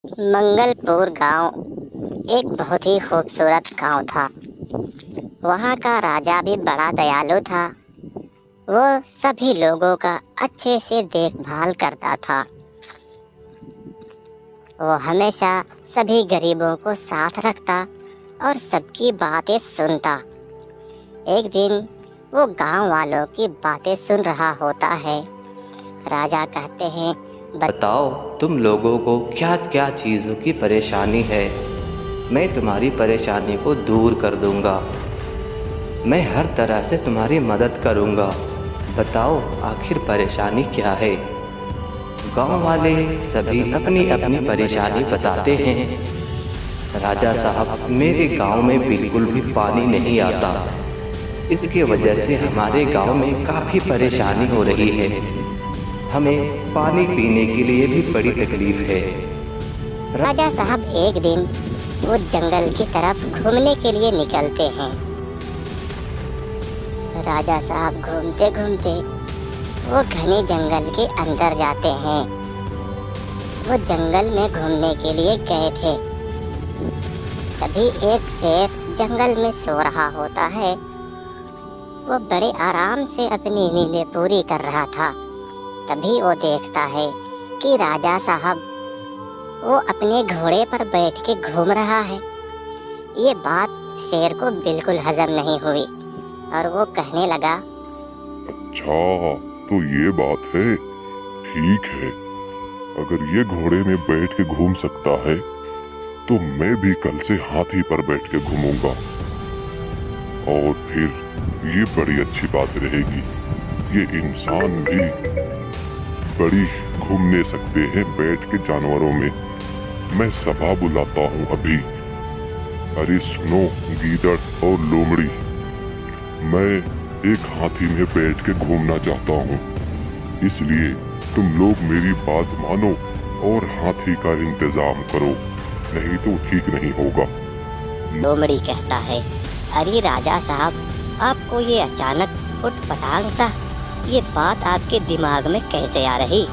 मंगलपुर गांव एक बहुत ही खूबसूरत गांव था। वहाँ का राजा भी बड़ा दयालु था। वो सभी लोगों का अच्छे से देखभाल करता था। वो हमेशा सभी गरीबों को साथ रखता और सबकी बातें सुनता। एक दिन वो गांव वालों की बातें सुन रहा होता है। राजा कहते हैं, बताओ तुम लोगों को क्या क्या चीज़ों की परेशानी है। मैं तुम्हारी परेशानी को दूर कर दूंगा। मैं हर तरह से तुम्हारी मदद करूंगा। बताओ आखिर परेशानी क्या है। गांव वाले सभी अपनी अपनी परेशानी बताते हैं। राजा साहब, मेरे गांव में बिल्कुल भी पानी नहीं आता। इसके वजह से हमारे गांव में काफ़ी परेशानी हो रही है। हमें पानी पीने के लिए भी बड़ी तकलीफ है। राजा साहब एक दिन वो जंगल की तरफ घूमने के लिए निकलते हैं। राजा साहब घूमते घूमते वो घने जंगल के अंदर जाते हैं। वो जंगल में घूमने के लिए गए थे। तभी एक शेर जंगल में सो रहा होता है। वो बड़े आराम से अपनी नींदें पूरी कर रहा था। तभी वो देखता है कि राजा साहब वो अपने घोड़े पर बैठ के घूम रहा है। ये बात शेर को बिल्कुल हजम नहीं हुई और वो कहने लगा, अच्छा तो ये बात है, ठीक है। अगर ये घोड़े में बैठ के घूम सकता है तो मैं भी कल से हाथी पर बैठ के घूमूंगा और फिर ये बड़ी अच्छी बात रहेगी। ये इंसान भी बड़ी घूमने सकते हैं बैठ के जानवरों में। मैं सभा बुलाता हूँ अभी। अरे सुनो गीदड़ और लोमड़ी, मैं एक हाथी में बैठ के घूमना चाहता हूँ, इसलिए तुम लोग मेरी बात मानो और हाथी का इंतजाम करो, नहीं तो ठीक नहीं होगा। लोमड़ी कहता है, अरे राजा साहब, आपको ये अचानक उठपटांग सा ये बात आपके दिमाग में कैसे आ रही?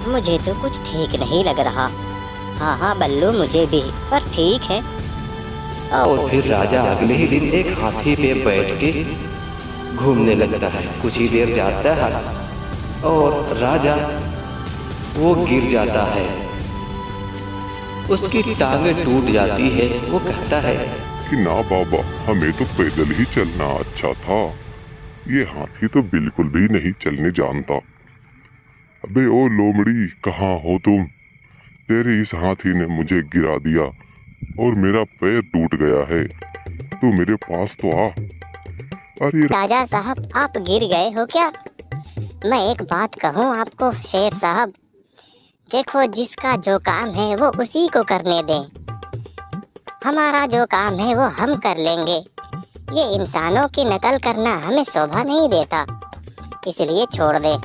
मुझे तो कुछ ठीक नहीं लग रहा। हाँ बल्लू, मुझे भी, पर ठीक है। और फिर राजा अगले ही दिन एक हाथी पे बैठ के घूमने लगता है। कुछ ही देर जाता है और राजा वो गिर जाता है। उसकी टांगें टूट जाती है। वो कहता है कि ना बाबा, हमें तो पैदल ही चलना अच्छा था। ये हाथी तो बिल्कुल भी नहीं चलने जानता। अबे ओ लोमड़ी, कहाँ हो तुम? तेरे इस हाथी ने मुझे गिरा दिया और मेरा पैर टूट गया है। तू मेरे पास तो आ। अरे राजा साहब, आप गिर गए हो क्या? मैं एक बात कहूँ आपको शेर साहब, देखो जिसका जो काम है वो उसी को करने दें। हमारा जो काम है वो हम कर लेंगे। ये इंसानों की नकल करना हमें शोभा नहीं देता, इसलिए छोड़ दे।